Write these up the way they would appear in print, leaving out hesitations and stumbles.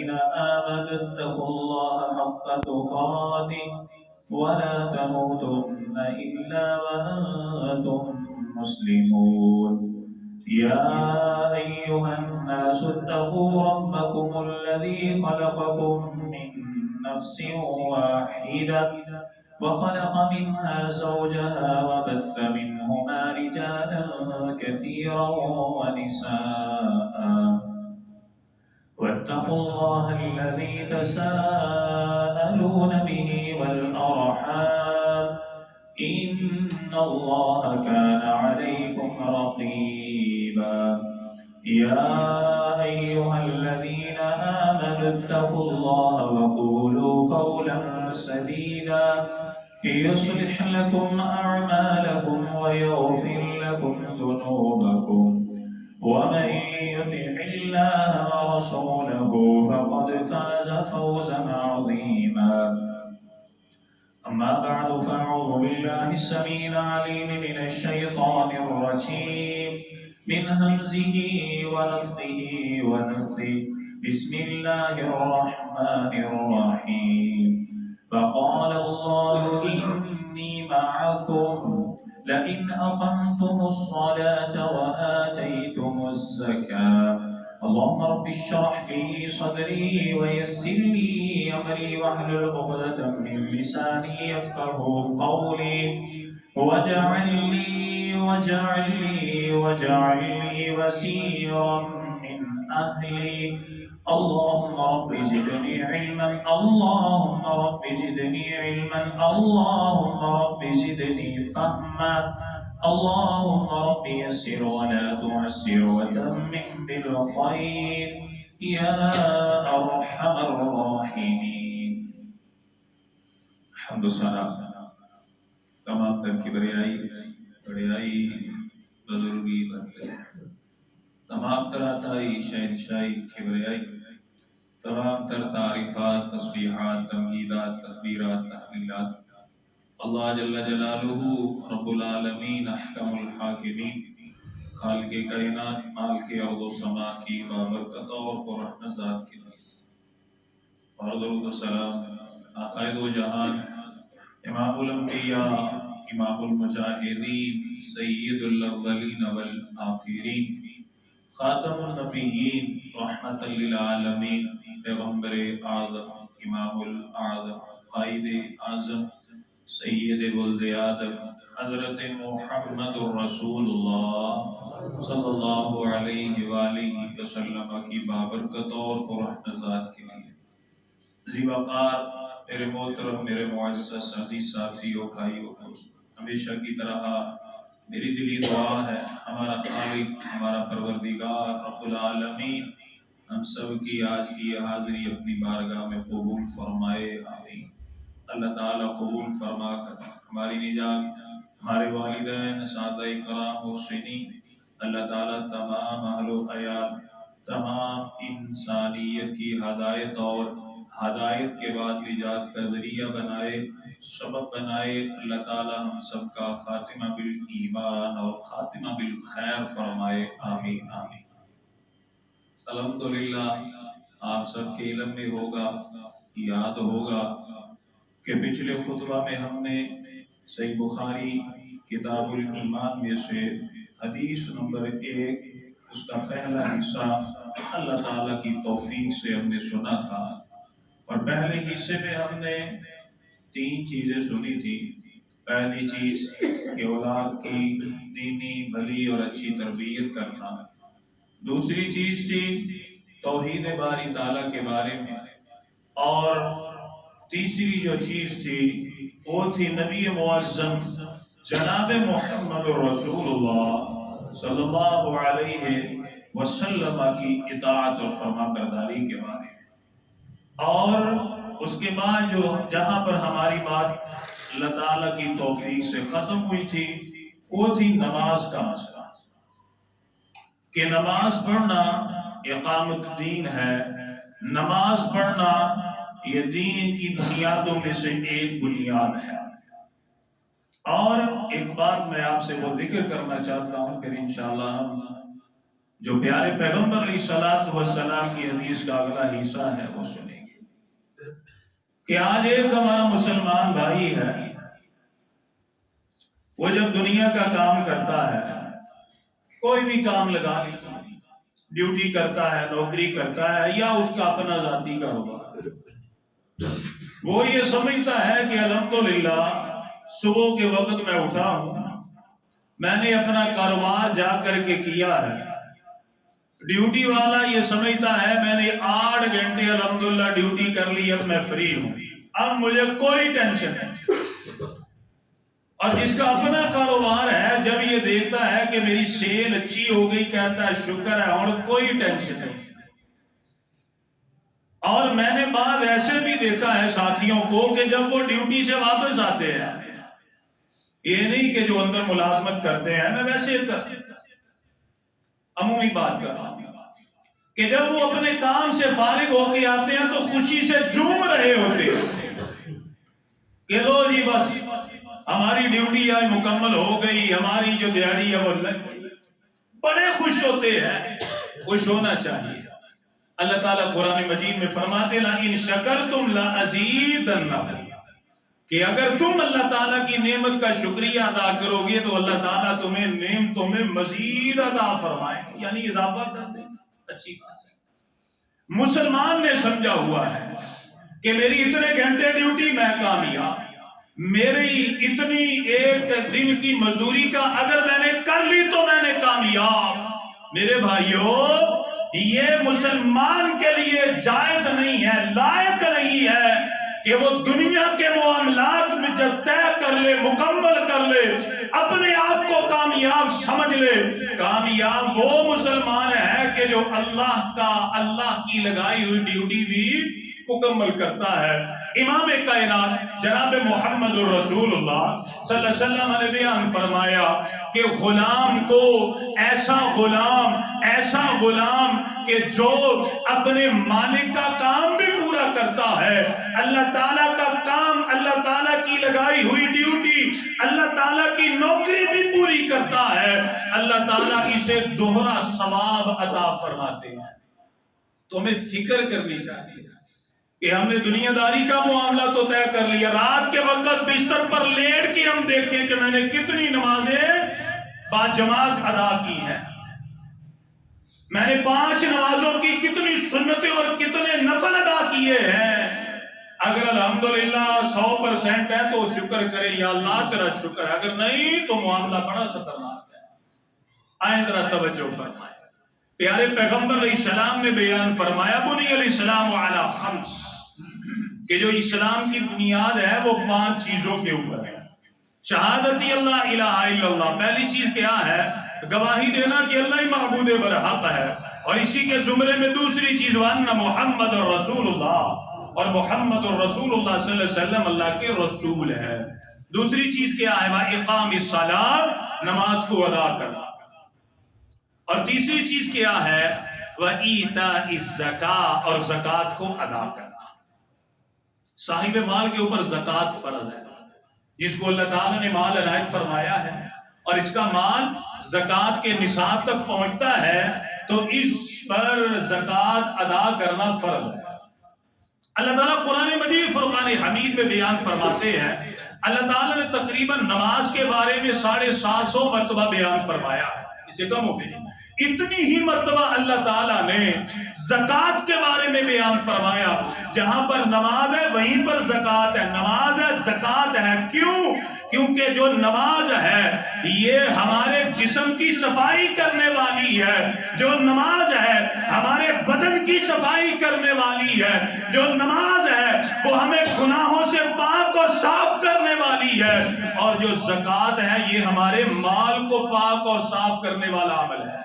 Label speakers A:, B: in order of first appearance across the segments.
A: الذين آمنوا اتقوا الله حق تقاته ولا تموتن إلا وأنتم مسلمون. يا أيها الناس اتقوا ربكم الذي خلقكم من نفس واحدة وخلق منها زوجها وبث منهما رجالا كثيرا ونساء واتقوا الله الذي تساءلون به والأرحام إن الله كان عليكم رقيبا. يا أيها الذين آمنوا اتقوا الله وقولوا قولا سديدا يصلح لكم أعمالكم ويغفر لكم ذنوبكم ومن يطع الله ورسوله فقد فاز فوزا عظيما. أما بعد فأعوذ بالله السميع العليم من الشيطان الرجيم من همزه ونفخه ونفثه. بسم الله الرحمن الرحيم. فقال الله إني معكم لئن أقمتم الصلاة وآتيتم الزكاة. اللهم رب اشرح لي صدري ويسر لي أمري واحلل عقدة من لساني يفقهوا قولي واجعل لي وزيرا من أهلي. اللهم رب زدني علما اللهم رب زدني علما اللهم رب زدني فهما. اللهم رب يسر ولا تعسر وتمم بالخير يا أرحم الراحمين. حمد و ثنا تمام تر کبریائی بڑیائی بزرگی بندے تمام تر عطائی شہنشاہی کبریائی تمام تر تعریفات تسبیحات تمجیدات تکبیرات تحلیلات اللہ جل جلالہ رب العالمین احکم الحاکمین خالق کائنات مالک ارض و سما کی بابرکت اور پررحمت ذات کی اور درود و سلام عقائد و جہان امام الانبیاء امام المجاہدین سید الاولین والآخرین خاتم النبیین رحمت للعالمین پیغمبر اعظم امام الاعظم قائد اعظم سید ولد آدم حضرت محمد رسول اللہ صلی اللہ علیہ وآلہ وسلم کی بابرکت اور پررحمت ذات کے لیے ذی وقار میرے محترم میرے معزز عزیز ساتھیوں بھائیوں دوستوں، ہمیشہ کی طرح میری دلی دعا ہے ہمارا خالق ہمارا پروردگار رب العالمین ہم سب کی آج کی یہ حاضری اپنی بارگاہ میں قبول فرمائے، آمین۔ اللہ تعالیٰ قبول فرما کر ہماری نجات، ہمارے والدین، اساتذہ کرام محسنین، اللہ تعالیٰ تمام اہل و عیال، تمام انسانیت کی ہدایت اور ہدایت کے بعد نجات کا ذریعہ بنائے، سبب بنائے۔ اللہ تعالیٰ ہم سب کا خاتمہ بالایمان اور خاتمہ بالخیر فرمائے، آمین آمین۔ الحمدللہ آپ سب کے علم میں ہوگا، یاد ہوگا کہ پچھلے خطبہ میں ہم نے صحیح بخاری کتاب الایمان میں سے حدیث نمبر 1 اس کا پہلا حصہ اللہ تعالیٰ کی توفیق سے ہم نے سنا تھا، اور پہلے حصے میں ہم نے 3 چیزیں سنی تھی۔ پہلی چیز کہ اولاد کی دینی بھلی اور اچھی تربیت کرنا، دوسری چیز تھی توحید باری تعالیٰ کے بارے میں، اور تیسری جو چیز تھی وہ تھی نبی معظم جناب محمد رسول اللہ صلی اللہ علیہ وسلم کی اطاعت اور فرما برداری کے بارے میں۔ اور اس کے بعد جو جہاں پر ہماری بات اللہ تعالیٰ کی توفیق سے ختم ہوئی تھی وہ تھی نماز کا مسئلہ، کہ نماز پڑھنا اقامت الدین ہے، نماز پڑھنا یہ دین کی بنیادوں میں سے ایک بنیاد ہے۔ اور ایک بات میں آپ سے وہ ذکر کرنا چاہتا ہوں، پھر انشاءاللہ ہم جو پیارے پیغمبر علیہ الصلوۃ والسلام کی حدیث کا اگلا حصہ ہے وہ سنیں گے کہ آج ایک ہمارا مسلمان بھائی ہے، وہ جب دنیا کا کام کرتا ہے، کوئی بھی کام لگا لیتا ہے، ڈیوٹی کرتا ہے، نوکری کرتا ہے، یا اس کا اپنا ذاتی کاروبار، وہ یہ سمجھتا ہے کہ الحمدللہ صبح کے وقت میں اٹھا ہوں، میں نے اپنا کاروبار جا کر کے کیا ہے۔ ڈیوٹی والا یہ سمجھتا ہے میں نے 8 گھنٹے الحمدللہ ڈیوٹی کر لی، اب میں فری ہوں، اب مجھے کوئی ٹینشن نہیں۔ اور جس کا اپنا کاروبار ہے، جب یہ دیکھتا ہے کہ میری سیل اچھی ہو گئی، کہتا ہے شکر ہے، اور کوئی ٹینشن نہیں۔ اور میں نے بعد ایسے بھی دیکھا ہے ساتھیوں کو کہ جب وہ ڈیوٹی سے واپس آتے ہیں، یہ نہیں کہ جو اندر ملازمت کرتے ہیں، میں ویسے عمومی بات کر رہا ہوں، کہ جب وہ اپنے کام سے فارغ ہو کے آتے ہیں تو خوشی سے جھوم رہے ہوتے ہیں کہ لو جی بس ہماری ڈیوٹی آج مکمل ہو گئی، ہماری جو دیہڑی ہے وہ لگ گئی، بڑے خوش ہوتے ہیں۔ خوش ہونا چاہیے۔ اللہ تعالیٰ قرآن مجید میں فرماتے لَإِن شَكَرْتُمْ لَأَزِيدَنَّكُمْ، کہ اگر تم اللہ تعالیٰ کی نعمت کا شکریہ ادا کرو گے تو اللہ تعالیٰ تمہیں نعمتوں میں مزید عطا فرمائے، یعنی اضافہ کر دیں۔ اچھی بات ہے۔ مسلمان نے سمجھا ہوا ہے کہ میری اتنے گھنٹے ڈیوٹی، میں کامیاب، میری اتنی ایک دن کی مزدوری کا اگر میں نے کر لی تو میں نے کامیاب۔ میرے بھائیوں، یہ مسلمان کے لیے جائز نہیں ہے، لائق نہیں ہے کہ وہ دنیا کے معاملات میں جب طے کر لے، مکمل کر لے، اپنے آپ کو کامیاب سمجھ لے۔ کامیاب وہ مسلمان ہے کہ جو اللہ کی لگائی ہوئی ڈیوٹی بھی مکمل کرتا ہے۔ امام کائنات جناب محمد الرسول اللہ صلی اللہ علیہ وسلم نے بیان فرمایا کہ غلام کو ایسا غلام کہ جو اپنے مالک کا کام بھی پورا کرتا ہے، اللہ تعالیٰ کا کام، اللہ تعالیٰ کی لگائی ہوئی ڈیوٹی، اللہ تعالیٰ کی نوکری بھی پوری کرتا ہے، اللہ تعالیٰ اسے دوہرا ثواب عطا فرماتے ہیں۔ تو ہمیں فکر کرنی چاہیے کہ ہم نے دنیا داری کا معاملہ تو طے کر لیا، رات کے وقت بستر پر لیٹ کے ہم دیکھیں کہ میں نے کتنی نمازیں با جماعت ادا کی ہیں، میں نے 5 نمازوں کی کتنی سنتیں اور کتنے نفل ادا کیے ہیں۔ اگر الحمدللہ 100% ہے تو شکر کرے، یا اللہ تیرا شکر ہے، اگر نہیں تو معاملہ بڑا خطرناک ہے۔ آئیں ذرا توجہ فرمائیں، پیارے پیغمبر علیہ السلام نے بیان فرمایا بنی الاسلام علی 5، کہ جو اسلام کی بنیاد ہے وہ 5 چیزوں کے اوپر ہے۔ شہادت اللہ الہ الا اللہ، پہلی چیز کیا ہے؟ گواہی دینا کہ اللہ ہی معبود برحق ہے، اور اسی کے زمرے میں دوسری چیز وَأَنَّ مُحَمَّدٌ رسول اللہ، اور محمد الرسول اللہ صلی اللہ علیہ وسلم اللہ کے رسول ہے۔ دوسری چیز کیا ہے؟ وَإِقَامِ الصَّلَاةِ، نماز کو ادا کرنا، اور تیسری چیز کیا ہے؟ وَإِيتَاءِ الزَّكَاةِ، اور زکوٰۃ کو ادا کرنا۔ صاحب مال کے اوپر زکوٰۃ فرض ہے، جس کو اللہ تعالیٰ نے مال عنایت فرمایا ہے اور اس کا مال زکوٰۃ کے نصاب تک پہنچتا ہے تو اس پر زکوٰۃ ادا کرنا فرض ہے۔ اللہ تعالیٰ قرآن مجید فرقان حمید میں بیان فرماتے ہیں، اللہ تعالیٰ نے تقریباً نماز کے بارے میں 750 مرتبہ بیان فرمایا ہے، اسے کم ہو گئی، اتنی ہی مرتبہ اللہ تعالیٰ نے زکوٰۃ کے بارے میں بیان فرمایا۔ جہاں پر نماز ہے وہیں پر زکوٰۃ ہے، نماز ہے زکوٰۃ ہے۔ کیوں؟ کیونکہ جو نماز ہے یہ ہمارے جسم کی صفائی کرنے والی ہے، جو نماز ہے ہمارے بدن کی صفائی کرنے والی ہے، جو نماز ہے وہ ہمیں گناہوں سے پاک اور صاف کرنے والی ہے، اور جو زکوٰۃ ہے یہ ہمارے مال کو پاک اور صاف کرنے والا عمل ہے۔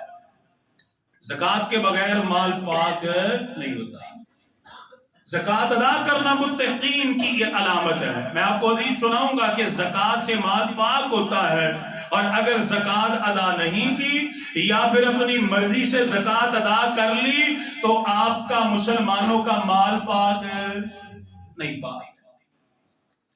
A: زکوٰۃ کے بغیر مال پاک نہیں ہوتا۔ زکوٰۃ ادا کرنا متقین کی یہ علامت ہے۔ میں آپ کو حدیث سناؤں گا کہ زکوٰۃ سے مال پاک ہوتا ہے، اور اگر زکوٰۃ ادا نہیں کی یا پھر اپنی مرضی سے زکوٰۃ ادا کر لی تو آپ کا مسلمانوں کا مال پاک نہیں پاک۔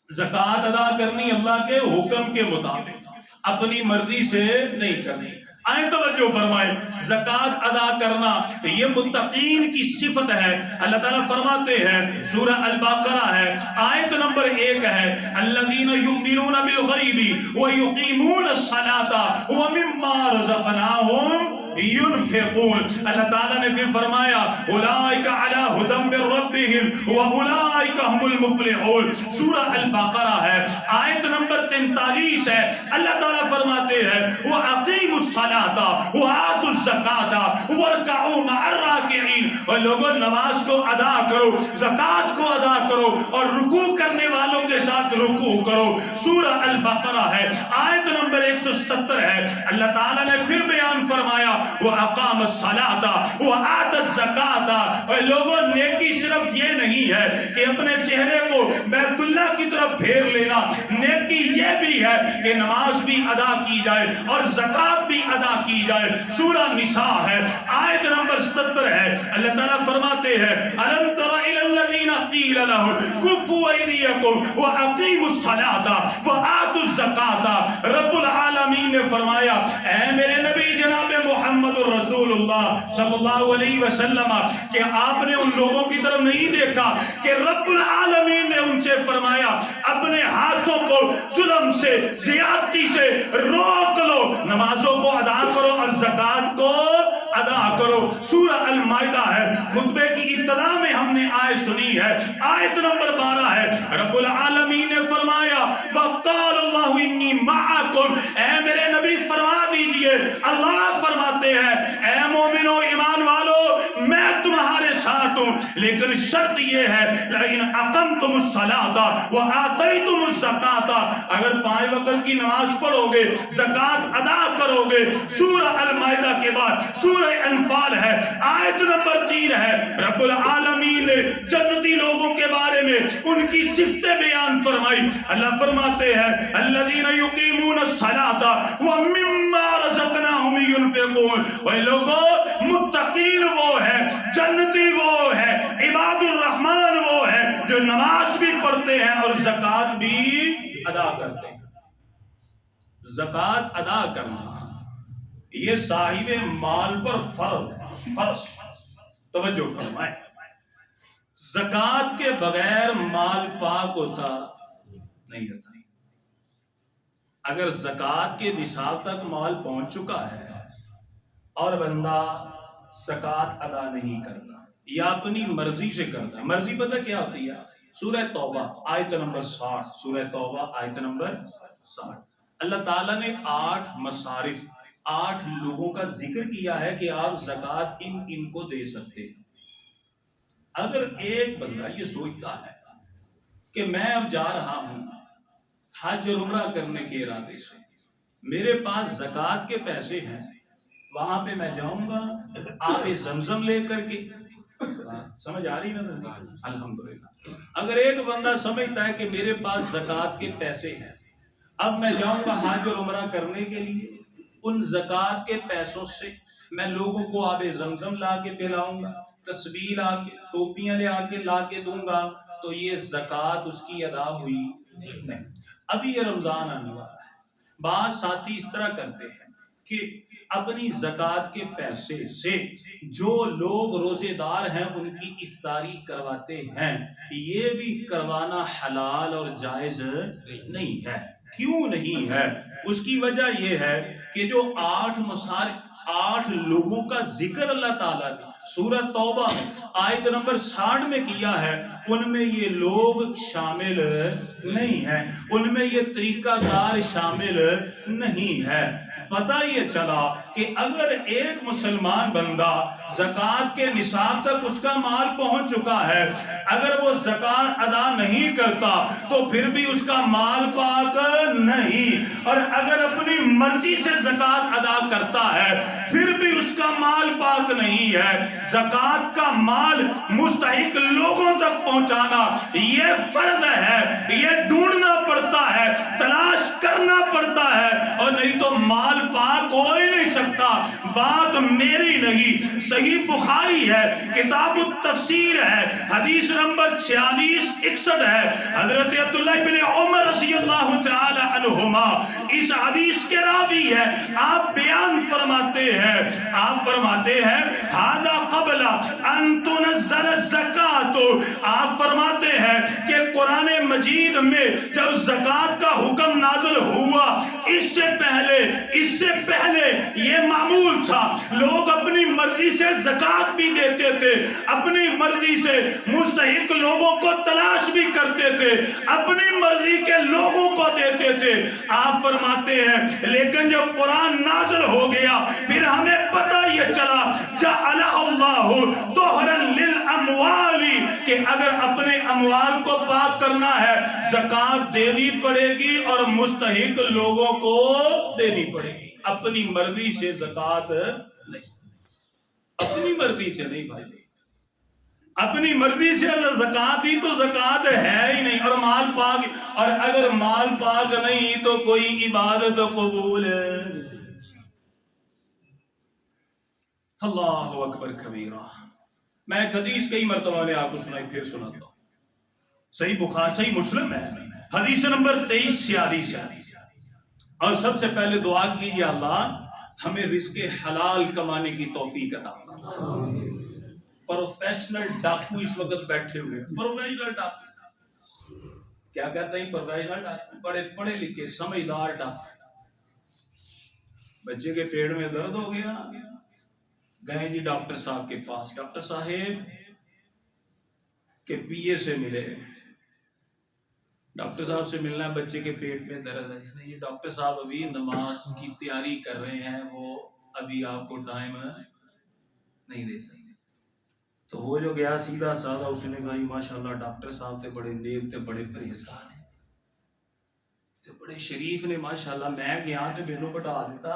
A: زکوٰۃ ادا کرنی اللہ کے حکم کے مطابق، اپنی مرضی سے نہیں کرنی۔ آئیں توجہ فرمائے، زکوٰۃ ادا کرنا یہ متقین کی صفت ہے۔ اللہ تعالیٰ فرماتے ہیں، سورہ البقرہ ہے، آیت نمبر 1 ہے، الذین یؤمنون بالغیب ویقیمون الصلاۃ ومما رزقناہم ينفقون۔ اللہ تعالیٰ نے پھر فرمایا اولئک علی ھدی من ربہم واولئک ھم المفلحون۔ سورہ البقرہ ہے، آیت نمبر 43 ہے، اللہ تعالیٰ فرماتے ہیں وَأَقِیمُوا الصَّلَاةَ وَآتُوا الزَّکَاةَ وَارْکَعُوا مَعَ الرَّاکِعِینَ۔ اور لوگوں نماز کو ادا کرو، زکوٰۃ کو ادا کرو، اور رکوع کرنے والوں کے ساتھ رکوع کرو۔ سورہ البقرہ ہے، آیت نمبر 170 ہے، اللہ تعالیٰ نے پھر بیان فرمایا وَأَقَامَ الصَّلَاةَ وَآتَى الزَّکَاةَ۔ اور لوگوں نیکی صرف یہ نہیں ہے کہ اپنے چہرے کو بیت اللہ کی طرف پھیر لینا، نیکی یہ بھی ہے کہ نماز بھی ادا کی جائے اور زکوٰۃ بھی ادا کی جائے۔ سورہ نساء ہے، آیت نمبر 77 ہے، اللہ تعالیٰ فرماتے ہیں أَلَمْ تَرَ إِلَى الَّذِينَ قِيلَ لَهُمْ كُفُّوا أَيْدِيَكُمْ وَأَقِیمُوا الصَّلَاةَ وَآتُوا الزَّکَاةَ۔ رب العالمین نے فرمایا اے میرے نبی جناب محمد الرسول اللہ صلی اللہ علیہ وسلم کہ آپ نے ان لوگوں کی طرف نہیں دیکھا کہ رب العالمین نے ان سے فرمایا اپنے ہاتھوں کو ظلم سے، زیادتی سے روک لو، نمازوں کو ادا کرو اور زکوٰۃ کو ادا کرو۔ سورہ المائدہ ہے، خطبے کی ابتدا میں ہم نے آیت سنی ہے، آیت نمبر 12 ہے، رب العالمین نے فرمایا وَقَالَ اللَّهُ إِنِّي مَعَكُمْ۔ اے میرے نبی فرما دیجئے، اللہ فرماتے ہیں اے مومنو ایمان والو میں تمہارے ساتھ ہوں، لیکن شرط یہ ہے لَإِنْ أَقَمْتُمُ الصَّلَاةَ وَآتَيْتُمُ الزَّکَاةَ، اگر 5 وقت کی نماز پڑھو گے، زکوٰۃ ادا کرو گے۔ سورہ المائدہ کے بعد سورہ انفال ہے، آیت نمبر 3 ہے، رب العالمین نے جنتی لوگوں کے بارے میں ان کی صفتیں بیان فرمائی۔ اللہ فرماتے ہیں الذین یقیمون الصلاۃ ومما رزقناہم ینفقون۔ وہ لوگوں متقین وہ ہے، جنتی وہ ہے، عباد الرحمن وہ ہے جو نماز بھی پڑھتے ہیں اور زکوٰۃ بھی ادا کرتے ہیں۔ زکوٰۃ ادا کرنا یہ صاحب مال پر فرض ہے، فرض۔ توجہ فرمائیں، زکوٰۃ کے بغیر مال پاک ہوتا نہیں ہوتا۔ اگر زکوٰۃ کے نصاب تک مال پہنچ چکا ہے اور بندہ زکوٰۃ ادا نہیں کرتا یا اپنی مرضی سے کرتا ہے، مرضی پتہ کیا ہوتی ہے؟ سورہ توبہ آیت نمبر 60، سورہ توبہ آیت نمبر 60، اللہ تعالیٰ نے 8 مصارف، 8 لوگوں کا ذکر کیا ہے کہ آپ زکوٰۃ ان کو دے سکتے ہیں۔ اگر ایک بندہ یہ سوچتا ہے کہ میں اب جا رہا ہوں حج اور عمرہ کرنے کے ارادے سے، میرے پاس زکوٰۃ کے پیسے ہیں، وہاں پہ میں جاؤں گا آب زمزم لے کر کے، سمجھ آ رہی نا؟ الحمدللہ۔ اگر ایک بندہ سمجھتا ہے کہ میرے پاس زکوٰۃ کے پیسے ہیں، اب میں جاؤں گا حج اور عمرہ کرنے کے لیے، ان زکوٰۃ کے پیسوں سے میں لوگوں کو آب زمزم لا کے پلاؤں گا، تسبیح لا کے، ٹوپیاں لا کے دوں گا، تو یہ زکوٰۃ اس کی ادا ہوئی نہیں۔ ابھی یہ رمضان آنے والا ہے، بعض ساتھی اس طرح کرتے ہیں کہ اپنی زکوٰۃ کے پیسے سے جو لوگ روزے دار ہیں ان کی افطاری کرواتے ہیں، یہ بھی کروانا حلال اور جائز نہیں ہے۔ کیوں نہیں ہے؟ اس کی وجہ یہ ہے کہ جو 8 مصارف، 8 لوگوں کا ذکر اللہ تعالیٰ نے سورہ توبہ آیت نمبر 60 میں کیا ہے، ان میں یہ لوگ شامل نہیں ہیں، ان میں یہ طریقہ کار شامل نہیں ہے۔ پتہ یہ چلا کہ اگر ایک مسلمان بندہ زکوٰۃ کے نصاب تک اس کا مال پہنچ چکا ہے، اگر وہ زکوٰۃ ادا نہیں کرتا تو پھر بھی اس کا مال پاک نہیں، اور اگر اپنی مرضی سے زکوٰۃ ادا کرتا ہے پھر بھی اس کا مال پاک نہیں ہے۔ زکوٰۃ کا مال مستحق لوگوں تک پہنچانا یہ فرض ہے، یہ ڈھونڈنا پڑتا ہے، تلاش کرنا پڑتا ہے، اور نہیں تو مال پاک ہو ہی نہیں سکتا۔
B: سکتا، بات میری نہیں۔ صحیح بخاری ہے، کتاب التفسیر ہے، حدیث نمبر 4661 ہے۔ حضرت عبداللہ بن عمر رضی اللہ تعالی عنہما اس حدیث کے راوی ہے، آپ بیان فرماتے ہیں، آپ فرماتے ہیں ھذا قبل ان تنزل الزکات، آپ فرماتے ہیں کہ قرآن مجید میں جب زکوٰۃ کا حکم نازل ہوا، اس سے پہلے یہ معمول تھا، لوگ اپنی مرضی سے زکوٰۃ بھی دیتے تھے، اپنی مرضی سے مستحق لوگوں کو تلاش بھی کرتے تھے، اپنی مرضی کے لوگوں کو دیتے تھے۔ آپ فرماتے ہیں لیکن جب قرآن نازل ہو گیا پھر ہمیں پتہ یہ چلا جعل اللہ طہرا للاموال، کہ اگر اپنے اموال کو پاک کرنا ہے زکوٰۃ دینی پڑے گی اور مستحق لوگوں کو دینی پڑے گی۔ اپنی مرضی سے زکوٰۃ نہیں، اپنی مرضی سے نہیں بھائی، اپنی مرضی سے اگر زکوٰۃ دی تو زکوٰۃ ہے ہی نہیں، اور مال پاک، اور اگر مال پاک نہیں تو کوئی عبادت قبول ہے۔ اللہ اکبر کبیرہ۔ میں ایک حدیث کئی مرتبہ نے آپ کو سنائی، پھر سناتا ہوں۔ صحیح بخاری، صحیح مسلم ہے، حدیث نمبر 2346 ہے۔ اور سب سے پہلے دعا کیجیے اللہ ہمیں رزق حلال کمانے کی توفیق عطا فرمائے۔ پروفیشنل ڈاکو اس وقت بیٹھے ہوئے، پروفیشنل ڈاکو کیا کہتے ہیں؟ پروفیشنل ڈاکو، بڑے پڑھے لکھے سمجھدار ڈاکو۔ بچے کے پیٹ میں درد ہو گیا، گئے جی ڈاکٹر صاحب کے پاس، ڈاکٹر صاحب کے پی اے سے ملے، ڈاکٹر صاحب سے ملنا ہے، بچے کے پیٹ میں درد ہے، یہ ڈاکٹر صاحب ابھی نماز کی تیاری کر رہے ہیں، وہ ابھی آپ کو ٹائم نہیں دے سکتے۔ تو وہ جو گیا سیدھا سادہ، اس نے کہا ماشاءاللہ ڈاکٹر صاحب تھے بڑے نیک تھے، بڑے پرہیزگار ہیں، بڑے شریف نے ماشاءاللہ۔ میں گیا تو مینوں بٹھا دیتا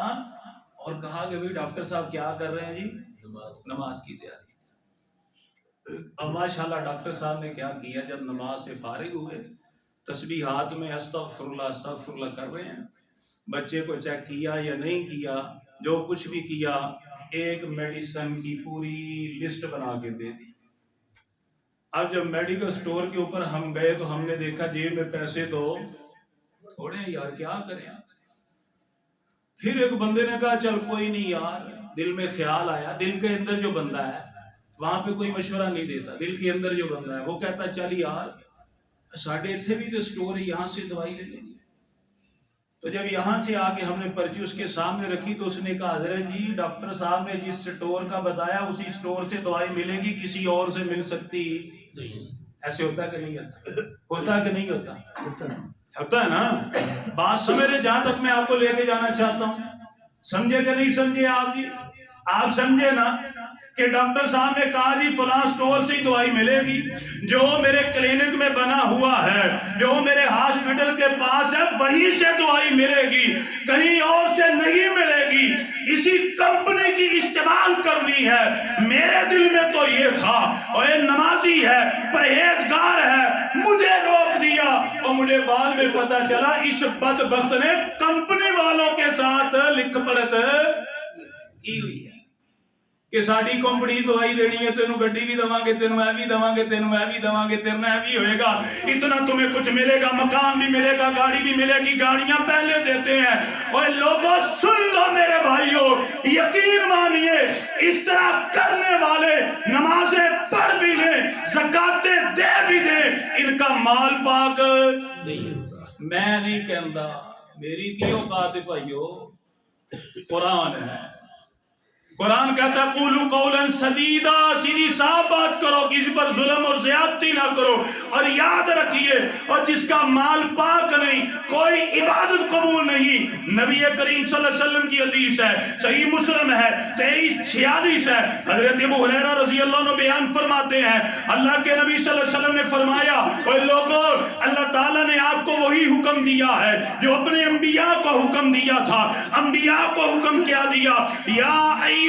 B: اور کہا کہ بھائی ڈاکٹر صاحب کیا کر رہے ہیں جی؟ نماز کی تیاری۔ اب ماشاءاللہ ڈاکٹر صاحب نے کیا کیا، جب نماز سے فارغ ہوئے تسبیحات میں استغفر اللہ کر رہے ہیں، بچے کو چیک کیا یا نہیں کیا، جو کچھ بھی کیا، ایک میڈیسن کی پوری لسٹ بنا کے دے دی۔ اب جب میڈیکل سٹور کے اوپر ہم گئے تو ہم نے دیکھا جیب میں پیسے تو تھوڑے ہیں یار، کیا کریں۔ پھر ایک بندے نے کہا چل کوئی نہیں یار، دل میں خیال آیا، دل کے اندر جو بندہ ہے وہاں پہ کوئی مشورہ نہیں دیتا، دل کے اندر جو بندہ ہے وہ کہتا چل یار ساڑھے اتنے بھی تو سٹور ہے، یہاں سے دوائی لے لیں گے۔ تو جب یہاں سے آ کے ہم نے پرچی اس کے سامنے رکھی تو اس نے کہا حضرت جی ڈاکٹر صاحب نے جس سٹور کا بتایا اسی سٹور سے دوائی ملے گی، کسی اور سے مل سکتی نہیں۔ ایسے ہوتا کہ نہیں ہوتا؟ ہوتا کہ نہیں ہوتا؟ ہوتا ہے نا۔ بات سمجھے، جہاں تک میں آپ کو لے کے جانا چاہتا ہوں، سمجھے کہ نہیں سمجھے آپ جی؟ آپ سمجھے نا کہ ڈاکٹر صاحب نے کہا جی فلاں سٹور سے ہی دوائی ملے گی، جو میرے کلینک میں بنا ہوا ہے، جو میرے ہاسپٹل کے پاس ہے وہیں سے دوائی ملے گی، کہیں اور سے نہیں ملے گی، اسی کمپنی کی استعمال کرنی ہے۔ میرے دل میں تو یہ تھا، اور یہ نمازی ہے، پرہیزگار ہے، مجھے روک دیا، اور مجھے بعد میں پتا چلا اس بدبخت نے کمپنی والوں کے ساتھ لکھ پڑت کی ہوئی ہے کہ ساڑی کمپنی دوائی دینی ہے، تینوں گڈی بھی دواں گے، تینوں اے بھی دواں گے، تینوں اے بھی دواں گے، تیرنا اے بھی ہوئے گا، اتنا تمہیں کچھ ملے گا، مکان بھی ملے گا، گاڑی بھی ملے گی، گاڑیاں پہلے دیتے ہیں۔ اور لوگوں سن لو میرے بھائیوں، یقین مانیے اس طرح کرنے والے نمازیں پڑھ بھی لیں، زکاتیں دے بھی دیں، ان کا مال پاک نہیں ہوتا۔ میں نہیں کہندا، میری کی اوقات ہے بھائیو، قرآن ہے، قرآن کہتا ہے قولوا قولا سدیدا، سیدھی صاف بات کرو، کسی پر ظلم اور زیادتی نہ کرو، اور یاد رکھیے اور جس کا مال پاک نہیں کوئی عبادت قبول نہیں۔ نبی کریم صلی اللہ علیہ وسلم کی حدیث ہے، صحیح مسلم ہے 2346 ہے، حضرت ابو ہریرہ رضی اللہ عنہ بیان فرماتے ہیں اللہ کے نبی صلی اللہ علیہ وسلم نے فرمایا اے لوگوں، اللہ تعالیٰ نے آپ کو وہی حکم دیا ہے جو اپنے انبیاء کو حکم دیا تھا۔ انبیاء کو حکم کیا دیا؟ یا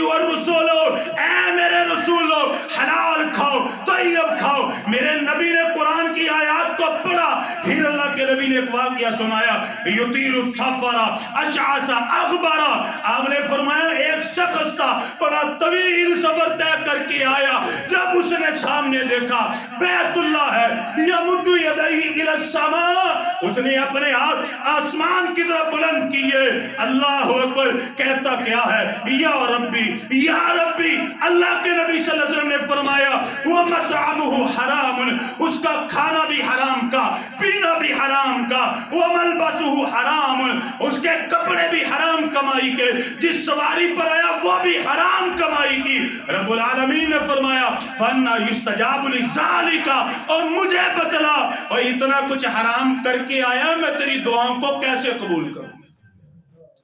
B: والرسول، اے میرے رسولو حلال کھاؤ طیب کھاؤ۔ میرے نبی نے قرآن کی آیات کو پڑھا، پھر اللہ کے نبی نے ایک واقعہ سنایا، یطیر السفر اشعث اغبر، آپ نے فرمایا ایک شخص تھا بڑا طویل سفر طے کر کے آیا، جب اس نے سامنے دیکھا بیت اللہ ہے، یمد یدیہ الی السماء، اس نے اپنے ہاتھ آسمان کی طرف بلند کیے، اللہ اکبر، کہتا کیا ہے یا ربی یا ربی۔ اللہ کے نبی صلی اللہ علیہ وسلم نے فرمایا وَمَطْعَمُهُ حَرَامٌ، اس کا کھانا بھی حرام کا، پینا بھی حرام کا، وَمَلْبَسُهُ حَرَامٌ، اس کے کپڑے بھی حرام کمائی کے، جس سواری پر آیا وہ بھی حرام کمائی کی۔ رب العالمین نے فرمایا فَأَنَّىٰ يُسْتَجَابُ لِذَٰلِكَ، اور مجھے بتلا، اور اتنا کچھ حرام کر کے آیا، میں تیری دعاؤں کو کیسے قبول کروں؟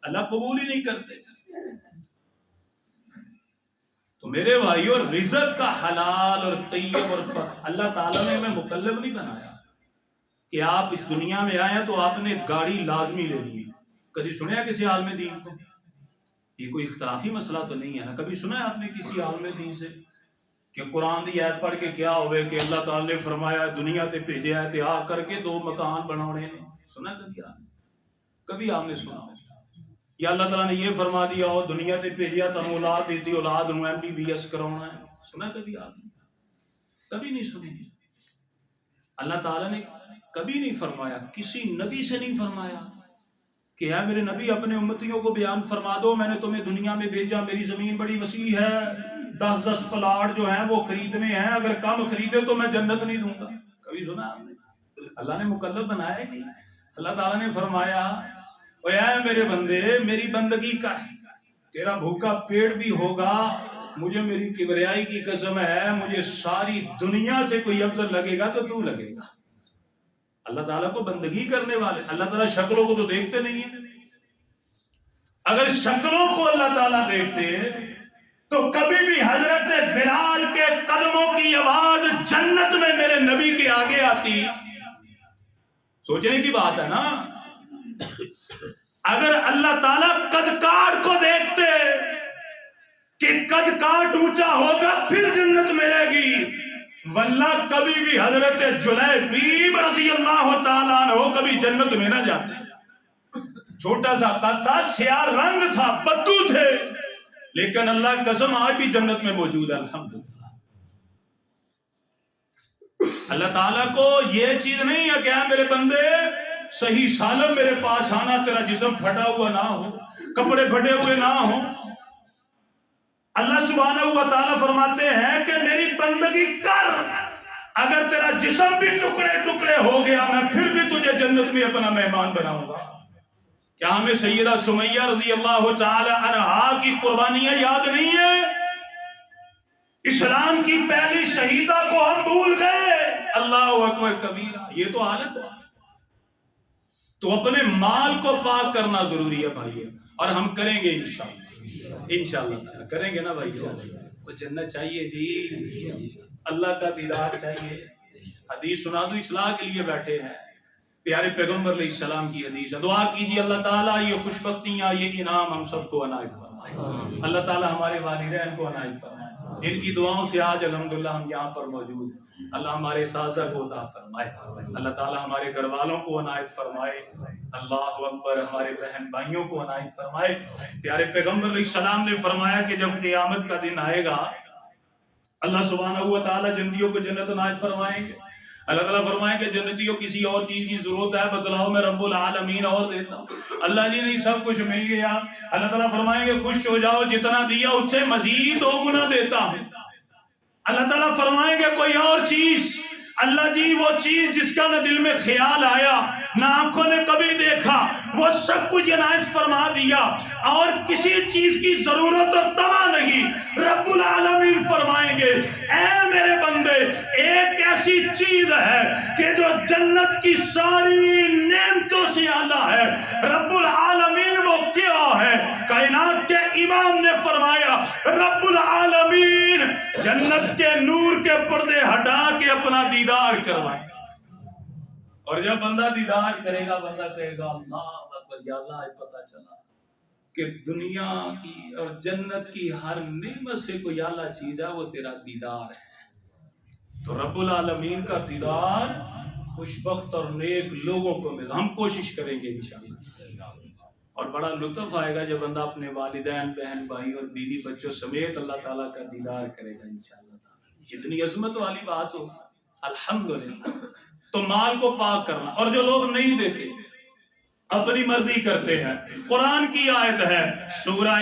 B: اللہ قبول ہی نہیں کرتے۔ تو میرے بھائیو، رزق کا حلال اور طیب اور پاک اللہ تعالیٰ نے ہمیں مکلف نہیں بنایا کہ آپ اس دنیا میں آئے تو آپ نے گاڑی لازمی لے لی۔ کبھی سنا ہے کسی عالم دین کو؟ یہ کوئی اختلافی مسئلہ تو نہیں ہے نا؟ کبھی سنا ہے آپ نے کسی عالم دین سے کہ قرآن دی آیت پڑھ کے کیا ہوئے کہ اللہ تعالیٰ نے فرمایا دنیا تے بھیجا ہے تے آ کر کے 2 مکان بنانے ہیں؟ سنا کبھی آپ نے سنا؟ یا اللہ تعالیٰ نے یہ فرما دیا ہو دنیا تے بھیجیا تم اولاد دیتی، اولاد ہوں MBBS کرانا ہے؟ سنا کبھی آپ نے؟ کبھی نہیں سنی۔ اللہ تعالیٰ نے کبھی نہیں فرمایا، کسی نبی سے نہیں فرمایا کہ اے میرے نبی اپنے امتیوں کو بیان فرما دو میں نے تمہیں دنیا میں بھیجا، میری زمین بڑی وسیع ہے، 10 پلاٹ جو ہیں وہ خریدنے ہیں، اگر کم خریدے تو میں جنت نہیں دوں گا۔ کبھی سنا آپ نے؟ اللہ نے مکلف بنایا ہے کہ اللہ تعالیٰ نے فرمایا اے میرے بندے میری بندگی کا تیرا بھوکا پیٹ بھی ہوگا، مجھے میری کبریائی کی قسم ہے، مجھے ساری دنیا سے کوئی افضل لگے گا تو لگے گا۔ اللہ تعالیٰ کو بندگی کرنے والے، اللہ تعالیٰ شکلوں کو تو دیکھتے نہیں ہیں۔ اگر شکلوں کو اللہ تعالیٰ دیکھتے تو کبھی بھی حضرت بلال کے قدموں کی آواز جنت میں میرے نبی کے آگے آتی؟ سوچنے کی بات ہے نا۔ اگر اللہ تعالیٰ قد کاٹ کو دیکھتے کہ قد کاٹ اونچا ہوگا پھر جنت ملے گی، واللہ کبھی بھی حضرت جلیبیب رضی اللہ تعالیٰ عنہ کبھی جنت میں نہ جاتے۔ چھوٹا سا قد تھا، سیاہ رنگ تھا، بدو تھے، لیکن اللہ قسم آج بھی جنت میں موجود ہے الحمدللہ۔ اللہ تعالیٰ کو یہ چیز نہیں ہے کہ میرے بندے صحیح سالم میرے پاس آنا، تیرا جسم پھٹا ہوا نہ ہو، کپڑے پھٹے ہوئے نہ ہو۔ اللہ سبحانہ و تعالیٰ فرماتے ہیں کہ میری بندگی کر، اگر تیرا جسم بھی ٹکڑے ٹکڑے ہو گیا میں پھر بھی تجھے جنت میں اپنا مہمان بناؤں گا۔ کیا ہمیں سیدہ سمیہ رضی اللہ تعالی عنہا کی قربانیاں یاد نہیں ہے؟ اسلام کی پہلی شہیدہ کو ہم بھول گئے۔ اللہ اکبر کبیرہ، یہ تو حالت ہے۔ تو اپنے مال کو پاک کرنا ضروری ہے بھائی، اور ہم کریں گے انشاءاللہ کریں گے نا بھائی۔ وہ جنت چاہیے جی، اللہ کا دیدار چاہیے۔ حدیث سنا دو، اصلاح کے لیے بیٹھے ہیں، پیارے پیغمبر علیہ السلام کی حدیث ہے۔ دعا کیجیے اللہ تعالیٰ یہ خوش بختیاں، یہ انعام ہم سب کو عنایت فرمائے۔ اللہ تعالیٰ ہمارے والدین کو عنایت فرمائے، ان کی دعاؤں سے آج الحمدللہ ہم یہاں پر موجود ہیں۔ اللہ ہمارے اساتذہ کو عطا فرمائے، اللہ تعالیٰ ہمارے گھر والوں کو عنایت فرمائے، اللہ اکبر ہمارے بہن بھائیوں کو عنایت فرمائے۔ پیارے پیغمبر علیہ السلام نے فرمایا کہ جب قیامت کا دن آئے گا اللہ سبحانہ و تعالیٰ جنتیوں کو جنت عنایت فرمائیں گے۔ اللہ تعالیٰ فرمائیں کہ جنتیوں کسی اور چیز کی ضرورت ہے بتلاؤ میں رب العالمین اور دیتا ہوں۔ اللہ جی نہیں سب کچھ مل گیا۔ اللہ تعالیٰ فرمائیں گے خوش ہو جاؤ، جتنا دیا اس سے مزید 2 گنا دیتا ہوں۔ اللہ تعالیٰ فرمائیں گے کوئی اور چیز، اللہ جی وہ چیز جس کا نہ دل میں خیال آیا نہ آنکھوں نے کبھی دیکھا وہ سب کچھ عنایت فرما دیا، اور کسی چیز کی ضرورت اور تمنا نہیں۔ رب العالمین فرمائیں گے اے میرے بندے ایک ایسی چیز ہے کہ جو جنت کی ساری نعمتوں سے اعلیٰ ہے، رب العالمین وہ کیا ہے؟ کائنات کے امام نے فرمایا رب العالمین جنت کے نور کے پردے ہٹا کے اپنا دیدار کروائے، اور جب بندہ دیدار کرے گا بندہ کہے گا اللہ اکبر، یا اللہ پتہ چلا کہ دنیا کی اور جنت کی ہر نعمت سے کوئی اعلیٰ چیز ہے، وہ تیرا دیدار ہے۔ تو رب العالمین کا دیدار خوشبخت اور نیک لوگوں کو ملا، ہم کوشش کریں گے انشاءاللہ، اور بڑا لطف آئے گا جب بندہ اپنے والدین، بہن، بھائی اور بیوی بچوں سمیت اللہ تعالیٰ کا دیدار کرے گا انشاءاللہ تعالیٰ۔ اتنی عظمت والی بات ہو، الحمدللہ۔ تو مال کو پاک کرنا، اور جو لوگ نہیں دیتے اپنی مرضی کرتے ہیں، قرآن کی آیت ہے، سورہ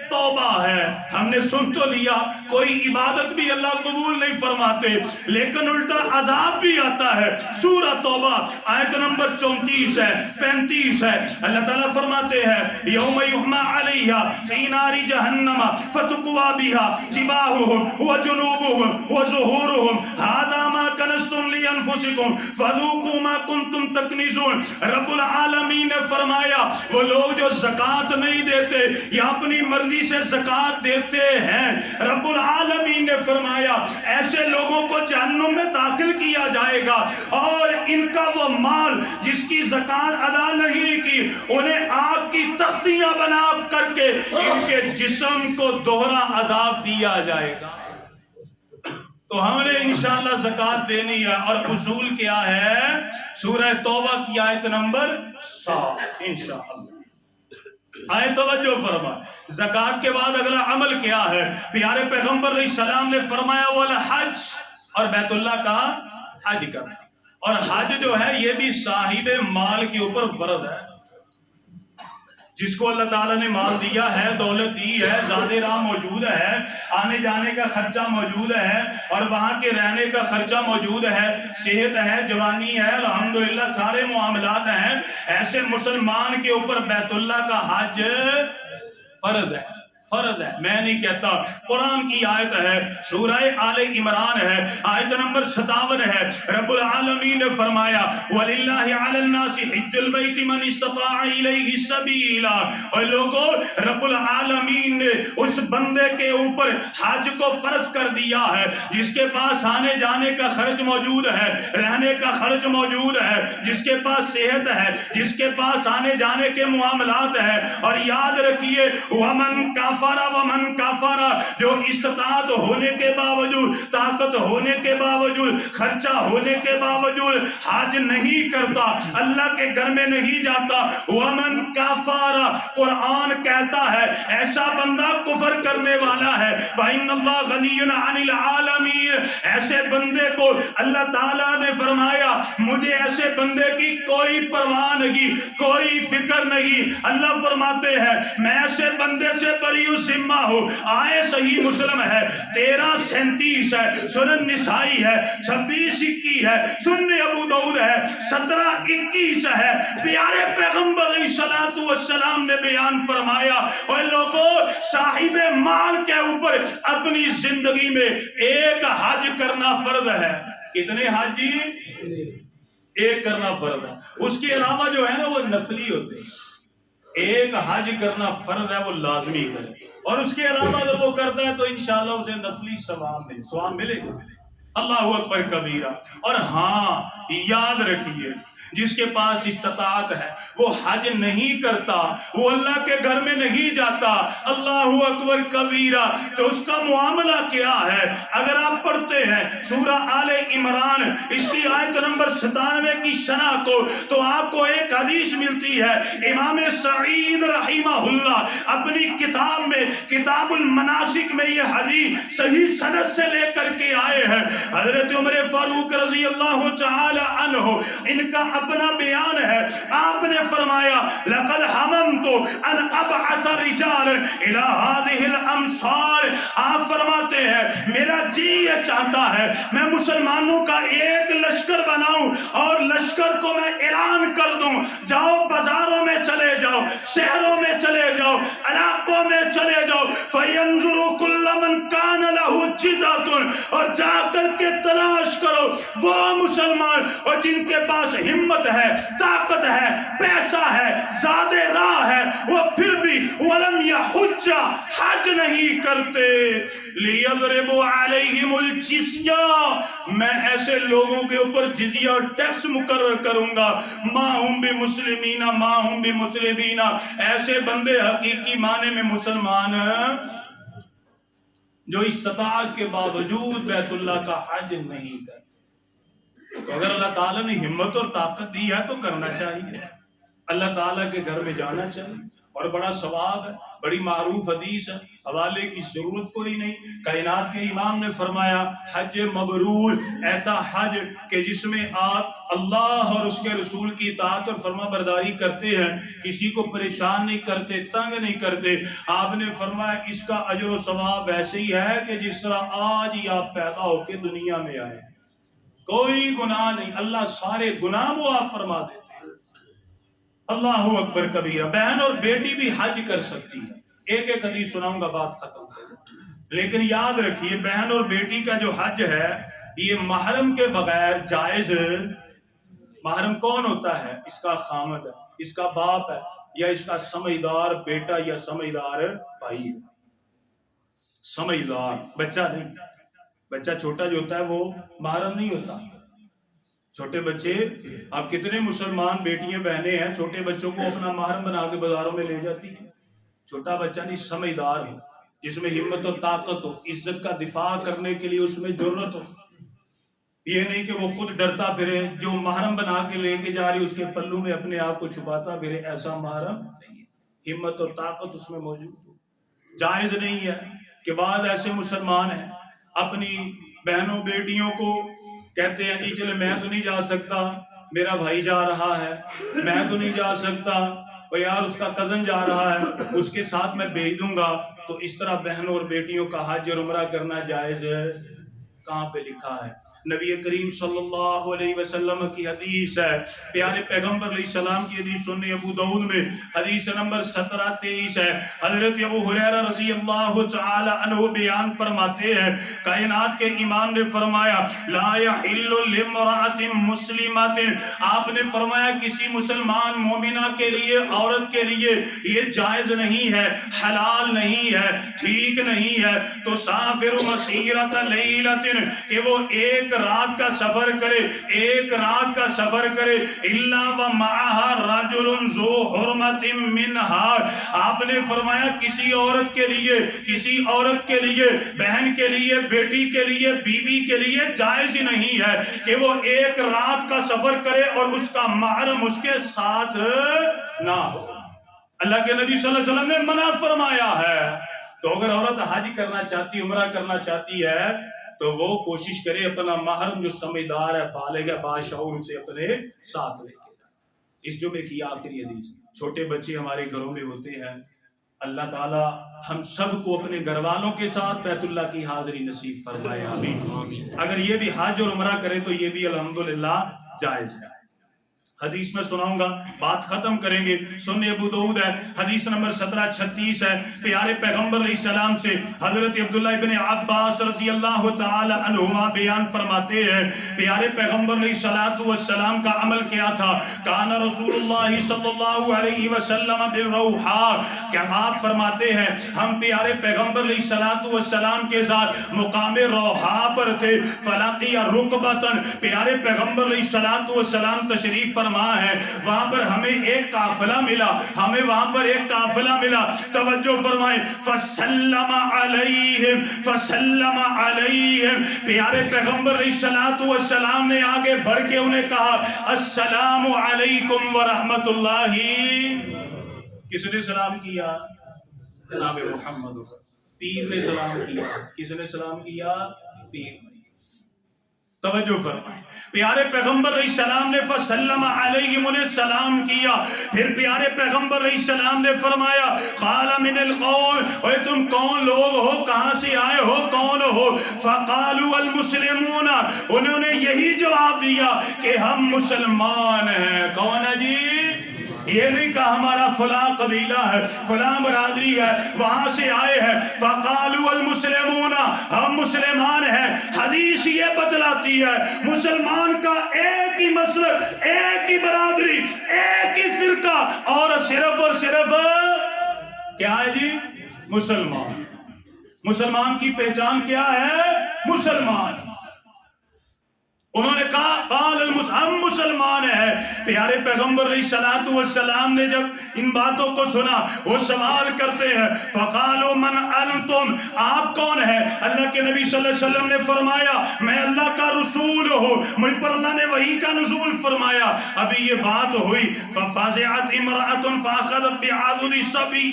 B: توبہ ہے، ہم نے سن تو لیا، کوئی عبادت بھی اللہ قبول نہیں فرماتے، لیکن الٹا عذاب بھی آتا ہے۔ سورہ توبہ آیت نمبر 34 ہے، 35 ہے، اللہ تعالیٰ فرماتے ہیں یوم یحمى علیہا فی نار جہنم فتقوی بہا جباہہم وجنوبہم وظہورہم ھذا ما کنزتم لانفسکم فذوقوا ما کنتم تکنزون۔ رب العالمین نے فرمایا وہ لوگ جو زکوٰۃ نہیں دیتے یا اپنی مرضی سے زکوٰۃ دیتے ہیں، رب العالمین نے فرمایا ایسے لوگوں کو جہنم میں داخل کیا جائے گا، اور ان کا وہ مال جس کی زکوٰۃ ادا نہیں کی، انہیں آگ کی تختیاں بنا کر کے ان کے جسم کو دوہرا عذاب دیا جائے گا۔ تو ہم نے انشاءاللہ زکوٰۃ دینی ہے، اور اصول کیا ہے؟ سورہ توبہ کی آیت نمبر 7 انشاءاللہ۔ آیت توجہ فرما، زکوٰۃ کے بعد اگلا عمل کیا ہے؟ پیارے پیغمبر علیہ السلام نے فرمایا والحج، اور بیت اللہ کا حج کرنا۔ اور حج جو ہے یہ بھی صاحب مال کے اوپر فرض ہے، جس کو اللہ تعالیٰ نے مال دیا ہے، دولت دی ہے، زاد راہ موجود ہے، آنے جانے کا خرچہ موجود ہے، اور وہاں کے رہنے کا خرچہ موجود ہے، صحت ہے، جوانی ہے، الحمدللہ سارے معاملات ہیں، ایسے مسلمان کے اوپر بیت اللہ کا حج فرض ہے، فرض ہے، میں نہیں کہتا۔ قرآن کی آیت ہے، سورہ آل عمران ہے، آیت نمبر 57 ہے، رب العالمین نے فرمایا وَلِلَّهِ عَلَى النَّاسِ حِجُّ الْبَيْتِ مَنِ اسْتَطَاعَ إِلَيْهِ سَبِيلًا۔ اور لوگوں، رب العالمین نے اس بندے کے اوپر حج کو فرض کر دیا ہے جس کے پاس آنے جانے کا خرچ موجود ہے، رہنے کا خرچ موجود ہے، جس کے پاس صحت ہے، جس کے پاس آنے جانے کے معاملات ہیں۔ اور یاد رکھیے وَمَنْ كَفَرَ وَمَنْ كَفَرَ، جو استطاعت ہونے کے باوجود، طاقت ہونے کے باوجود، خرچہ ہونے کے باوجود حج نہیں کرتا، اللہ کے گھر میں نہیں جاتا، وَمَنْ كَفَرَ، قرآن کہتا ہے ایسا بندہ کفر کرنے والا ہے، فَإِنَّ اللَّهَ غَنِيٌّ عَنِ الْعَالَمِينَ، ایسے بندے کو اللہ تعالیٰ نے فرمایا مجھے ایسے بندے کی کوئی پرواہ نہیں، کوئی فکر نہیں۔ اللہ فرماتے ہیں میں ایسے بندے سے بری ذمہ ہو۔ آئے صحیح مسلم ہے 1337 ہے، سنن نسائی ہے 2621 ہے، سنن ابو داؤد ہے 1721 ہے۔ پیارے پیغمبر علیہ السلام نے بیان فرمایا اور لوگوں صاحب مال کے اوپر اپنی زندگی میں ایک حج کرنا فرض ہے۔ کتنے حج؟ ایک کرنا فرض ہے، اس کے علاوہ جو ہے نا وہ نفلی ہوتے ہیں۔ ایک حج کرنا فرض ہے، وہ لازمی کرے، اور اس کے علاوہ اگر وہ کرتا ہے تو انشاءاللہ اسے نفلی ثواب ملے گا۔ اللہ اکبر کبیرہ۔ اور ہاں یاد رکھیے جس کے پاس استطاعت ہے وہ حج نہیں کرتا، وہ اللہ کے گھر میں نہیں جاتا، اللہ اکبر کبیرہ، تو اس کا معاملہ کیا ہے؟ اگر آپ پڑھتے ہیں سورہ آل عمران اس کی آیت نمبر 97 کی شرح کو، تو آپ کو ایک حدیث ملتی ہے۔ امام سعید رحمہ اللہ اپنی کتاب میں کتاب المناسک میں یہ حدیث صحیح سند سے لے کر کے آئے ہیں۔ حضرت عمر فاروق رضی اللہ تعالی عنہ ان کا اپنا بیان ہے، آپ نے فرمایا لقد حممت ان ابعث رجالا الى هذه الامصار، آپ فرماتے ہیں میرا جی یہ چاہتا ہے میں مسلمانوں کا ایک لشکر بناؤں اور لشکر کو میں اعلان کر دوں جاؤ بازاروں میں چلے جاؤ، شہروں میں چلے جاؤ، علاقوں میں چلے جاؤ، فینظر کل من کان له جدۃ، اور جا کر کے تلاش کرو وہ مسلمان اور جن کے پاس ہمت ہے، طاقت ہے، پیسہ ہے، زاد راہ ہے، وہ پھر بھی ولم یحج، حج نہیں کرتے، لیضربوا علیہم الجزیہ، میں ایسے لوگوں کے
C: اوپر جزیہ اور ٹیکس مقرر کروں گا. ما ہم بمسلمین ما ہم بمسلمین. ایسے بندے حقیقی معنی میں مسلمان جو استطاعت کے باوجود بیت اللہ کا حج نہیں کرتے. تو اگر اللہ تعالیٰ نے ہمت اور طاقت دی ہے تو کرنا چاہیے. اللہ تعالیٰ کے گھر میں جانا چاہیے اور بڑا ثواب ہے. بڑی معروف حدیث ہے, حوالے کی ضرورت کوئی نہیں. کائنات کے امام نے فرمایا حج مبرور ایسا حج کہ جس میں آپ اللہ اور اس کے رسول کی اطاعت اور فرما برداری کرتے ہیں, کسی کو پریشان نہیں کرتے, تنگ نہیں کرتے. آپ نے فرمایا اس کا اجر و ثواب ایسے ہی ہے کہ جس طرح آج ہی آپ پیدا ہو کے دنیا میں آئے. کوئی گناہ نہیں, اللہ سارے گناہ وہ آپ فرما دیتے ہیں. اللہ اکبر کبیرہ. بہن اور بیٹی بھی حج کر سکتی ہے. ایک ایک حدیث سناؤں گا, بات ختم کروں. لیکن یاد رکھیے بہن اور بیٹی کا جو حج ہے یہ محرم کے بغیر جائز. محرم کون ہوتا ہے؟ اس کا خامد ہے, اس کا باپ ہے, یا اس کا سمجھدار بیٹا یا سمجھدار بھائی ہے. سمجھدار بچہ نہیں. بچہ چھوٹا جو ہوتا ہے وہ محرم نہیں ہوتا. چھوٹے بچے, آپ کتنے مسلمان بیٹیاں بہنیں ہیں چھوٹے بچوں کو اپنا محرم بنا کے بازاروں میں لے جاتی ہیں. چھوٹا بچہ نہیں, سمجھدار ہو, جس میں ہمت و طاقت ہو, عزت کا دفاع کرنے کے لیے اس میں جرأت ہو. یہ نہیں کہ وہ خود ڈرتا پھرے, جو محرم بنا کے لے کے جا رہی اس کے پلو میں اپنے آپ کو چھپاتا پھرے. ایسا محرم نہیں ہے. ہمت اور طاقت اس میں موجود ہو. جائز نہیں ہے کہ بعض ایسے مسلمان ہیں اپنی بہنوں بیٹیوں کو کہتے ہیں جی چلے میں تو نہیں جا سکتا, میرا بھائی جا رہا ہے, میں تو نہیں جا سکتا, اور یار اس کا کزن جا رہا ہے اس کے ساتھ میں بھیج دوں گا. تو اس طرح بہنوں اور بیٹیوں کا حج اور عمرہ کرنا جائز ہے؟ کہاں پہ لکھا ہے؟ نبی کریم صلی اللہ علیہ وسلم کی حدیث ہے. پیارے پیغمبر علیہ السلام کی حدیث سننے ابو داؤد میں حدیث نمبر 1723 ہے. حضرت ابو ہریرہ رضی اللہ تعالی عنہ بیان فرماتے ہیں کائنات کے امام نے فرمایا لا یحل لامرأۃ مسلمۃ. آپ نے فرمایا کسی مسلمان مومنہ کے لیے, عورت کے لیے یہ جائز نہیں ہے, حلال نہیں ہے, ٹھیک نہیں ہے. تو سافر مسیرۃ لیلۃ کہ وہ ایک رات کا سفر کرے, ایک رات کا سفر کرے, الا ومعها رجل ذو حرمت منها. آپ نے فرمایا کسی عورت کے لیے, کسی عورت کے لیے, بہن کے لیے, بیٹی کے لیے, بیوی کے لیے جائز ہی نہیں ہے کہ وہ ایک رات کا سفر کرے اور اس کا محرم اس کے ساتھ نہ ہو. اللہ کے نبی صلی اللہ علیہ وسلم نے منع فرمایا ہے. تو اگر عورت حج کرنا چاہتی, عمرہ کرنا چاہتی ہے تو وہ کوشش کرے اپنا محرم جو سمجھدار ہے, بالغ ہے, باشعور سے اپنے ساتھ لے کے جائے. اس جمعے کی آخری حدیث. چھوٹے بچے ہمارے گھروں میں ہوتے ہیں, اللہ تعالی ہم سب کو اپنے گھر والوں کے ساتھ بیت اللہ کی حاضری نصیب فرمائے, آمین. اگر یہ بھی حج اور عمرہ کرے تو یہ بھی الحمدللہ جائز ہے. حدیث میں سناؤں گا, بات ختم کریں گے. سنن ابو داؤد ہے, حدیث نمبر 1736 ہے. پیارے پیغمبر علیہ السلام سے حضرت عبداللہ ابن عباس رضی اللہ تعالی عنہما بیان فرماتے ہیں پیارے پیغمبر علیہ السلام کا عمل کیا تھا. کان رسول اللہ صلی اللہ علیہ وسلم بالروحاء, کیا آپ فرماتے ہیں ہم پیارے پیغمبر علیہ السلام کے ساتھ مقام روحاء پر تھے. فلاقی رکبتن, پیارے پیغمبر علیہ السلام تشریف فرما ہے, وہاں پر ہمیں ایک قافلہ ملا, ہمیں وہاں پر ایک قافلہ ملا. توجہ فرمائیں, فسلم علیہم, فسلم علیہم, پیارے پیغمبر علیہ السلام نے آگے بڑھ کے انہیں کہا السلام علیکم ورحمت اللہ. کس نے سلام کیا؟ جناب محمد. پیر نے سلام کیا. کس نے سلام کیا؟ پیر نے. توجہ فرمائیں, پیارے پیغمبر علیہ السلام نے فسلم علیہم, انہیں سلام کیا. پھر پیارے پیغمبر علیہ السلام نے فرمایا قال من القوم, اے تم کون لوگ ہو, کہاں سے آئے ہو, کون ہو؟ فقالوا المسلمون, انہوں نے یہی جواب دیا کہ ہم مسلمان ہیں. کون ہے جی؟ یہ نہیں کہا ہمارا فلاں قبیلہ ہے, فلاں برادری ہے, وہاں سے آئے ہیں. فقالوا المسلمون, ہم مسلمان ہیں. حدیث یہ بتلاتی ہے مسلمان کا ایک ہی مسلک, ایک ہی برادری, ایک ہی فرقہ, اور صرف کیا ہے جی؟ مسلمان. مسلمان کی پہچان کیا ہے؟ مسلمان. انہوں نے کہا ہم مسلمان ہیں. پیارے پیغمبر علیہ الصلوۃ والسلام نے جب ان باتوں کو سنا وہ سوال کرتے ہیں فقالوا من انتم, آپ کون ہیں؟ اللہ کے نبی صلی اللہ علیہ وسلم نے فرمایا میں اللہ کا رسول ہوں, مجھ پر اللہ نے وحی کا نزول فرمایا. ابھی یہ بات ہوئی ففزعت امرأة فاخذت بعضد الصبي,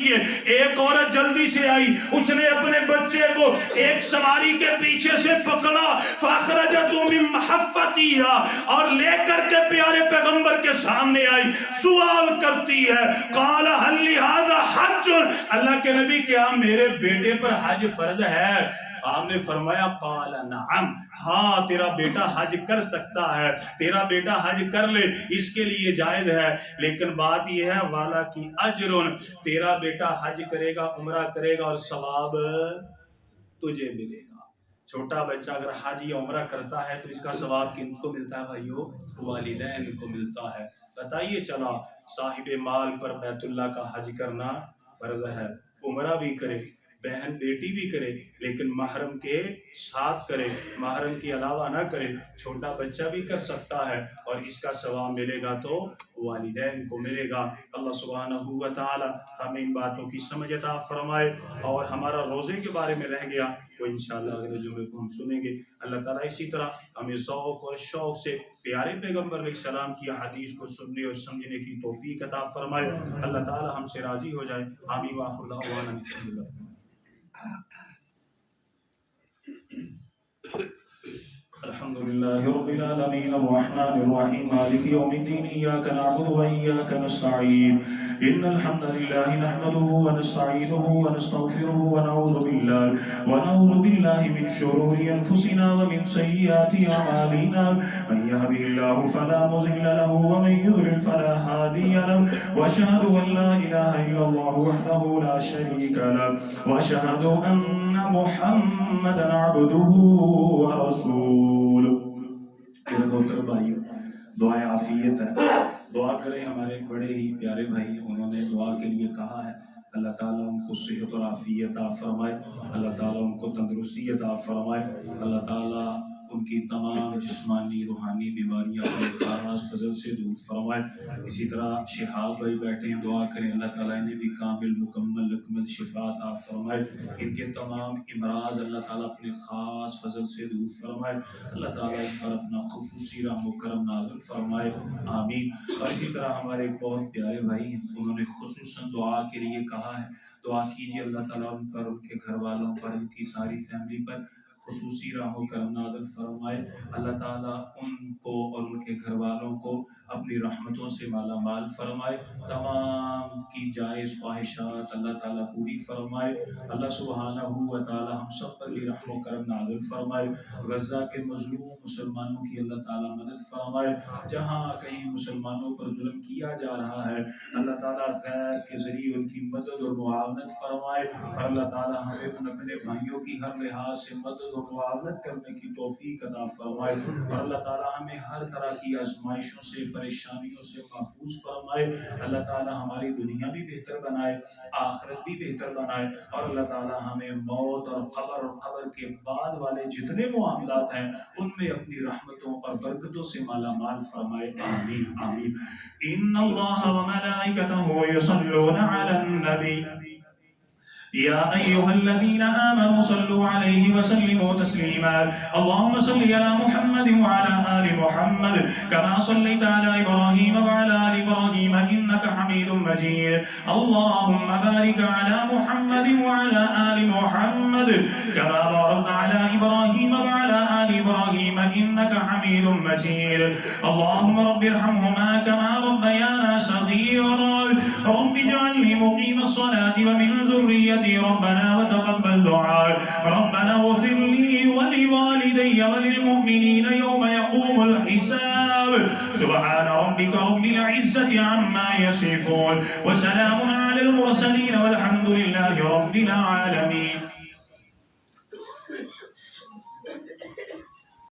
C: ایک عورت جلدی سے آئی, اس نے اپنے بچے کو ایک سواری کے پیچھے سے پکڑا فاخرجته من محفتها, اور لے کر کے پیارے پیغمبر کے سامنے آئی, سوال کرتی ہے قال هل لهذا حج, اللہ کے نبی کیا میرے بیٹے پر حج فرض ہے؟ آپ نے فرمایا قال نعم, ہاں تیرا بیٹا حج کر سکتا ہے, تیرا بیٹا حج کر لے, اس کے لیے جائز ہے. لیکن بات یہ ہے والا کی اجر, تیرا بیٹا حج کرے گا, عمرہ کرے گا اور ثواب تجھے ملے گا. چھوٹا بچہ اگر حج یا عمرہ کرتا ہے تو اس کا ثواب کن کو ملتا ہے بھائیو؟ والدین کو ملتا ہے. پتہ یہ چلا صاحب مال پر بیت اللہ کا حج کرنا فرض ہے, عمرہ بھی کرے, بہن بیٹی بھی کرے, لیکن محرم کے ساتھ کرے, محرم کے علاوہ نہ کرے. چھوٹا بچہ بھی کر سکتا ہے اور اس کا ثواب ملے گا تو والدین کو ملے گا. اللہ سبحانہ و تعالی ہمیں ان باتوں کی سمجھ عطا فرمائے. اور ہمارا روزے کے بارے میں رہ گیا وہ انشاءاللہ اگلے جمعے کو ہم سنیں گے. اللہ تعالیٰ اسی طرح ہمیں ذوق اور شوق سے پیارے پیغمبر علیہ السلام کی حدیث کو سننے اور سمجھنے کی توفیق عطا فرمائے. اللہ تعالیٰ ہم سے راضی ہو جائے. آمین وآخر دعوانا الحمدللہ. الحمد لله رب العالمين الرحمن الرحيم مالك يوم الدين إياك نعبد وإياك نستعين إن الحمد لله نحمده ونستعينه ونستغفره ونعوذ بالله من شرور أنفسنا ومن سيئات أعمالنا من يهده الله فلا مضل له ومن يضلل فلا هادي له وأشهد أن لا إله إلا الله وحده لا شريك له وأشهد أن محمدا عبده ورسوله. میرے محترم بھائیو, دعائیں عافیت ہے, دعا کریں. ہمارے ایک بڑے ہی پیارے بھائی انہوں نے دعا کے لیے کہا ہے. اللہ تعالیٰ ان کو صحت اور عافیت عطا فرمائے, اللہ تعالیٰ ان کو تندرستی عطا فرمائے, اللہ تعالیٰ ان کی تمام جسمانی روحانی بیماریاں اپنے خاص فضل سے دور فرمائے. اسی طرح شہاب بھائی بیٹھے ہیں, دعا کریں اللہ تعالیٰ انہیں بھی کامل مکمل اکمل شفا عطا فرمائے. ان کے تمام امراض اللہ تعالیٰ اپنے خاص فضل سے دور فرمائے. اللہ تعالیٰ اس پر اپنا خصوصی رحم و کرم نازل فرمائے. آمین. اور اسی طرح ہمارے ایک بہت پیارے بھائی ہیں, انہوں نے خصوصاً دعا کے لیے کہا ہے. دعا کیجیے اللہ تعالیٰ ان پر, ان کے گھر والوں پر, ان کی ساری فیملی پر خصوصی رحم و کرم نازل فرمائے. اللہ تعالیٰ ان کو اور ان کے گھر والوں کو اپنی رحمتوں سے مالا مال فرمائے. تمام کی جائز خواہشات اللہ تعالیٰ پوری فرمائے. اللہ سبحانہ و تعالیٰ ہم سب پر بھی رحم و کرم نازل فرمائے. غزہ کے مظلوم مسلمانوں کی اللہ تعالیٰ مدد فرمائے. جہاں کہیں مسلمانوں پر ظلم کیا جا رہا ہے اللہ تعالیٰ خیر کے ذریعے ان کی مدد اور معاونت فرمائے. اور اللہ تعالیٰ ہمیں ان اپنے بھائیوں کی ہر لحاظ سے مدد معاونت کرنے کی توفیق عطا فرمائے. اور اللہ تعالیٰ ہمیں ہر طرح کی آزمائشوں سے, پریشانیوں سے محفوظ فرمائے. اللہ تعالیٰ ہماری دنیا بھی بہتر بنائے, آخرت بھی بہتر بنائے. اور اللہ تعالیٰ ہمیں موت اور قبر کے بعد والے جتنے معاملات ہیں ان میں اپنی رحمتوں اور برکتوں سے مالا مال فرمائے. آمین آمین. ان اللہ وملائکتہ یصلون علی النبی يا أيها الذين آمنوا صلوا عليه وسلموا تسليما. اللهم صل على محمد وعلى آل محمد كما صليت على إبراهيم وعلى آل إبراهيم إنك حميد مجيد. اللهم بارك على محمد وعلى آل محمد كما باركت على إبراهيم وعلى آل إبراهيم إنك حميد مجيد. اللهم رب ارحمهما كما ربيانا صغيرا. رب اجعلني مقيم الصلاة ومن ذريتي ربنا وتقبل دعاء. ربنا اغفر لي ولوالدي وللمؤمنين يوم يقوم الحساب. سبحان ربك رب العزة عما يصفون وسلام على المرسلين والحمد لله رب العالمين.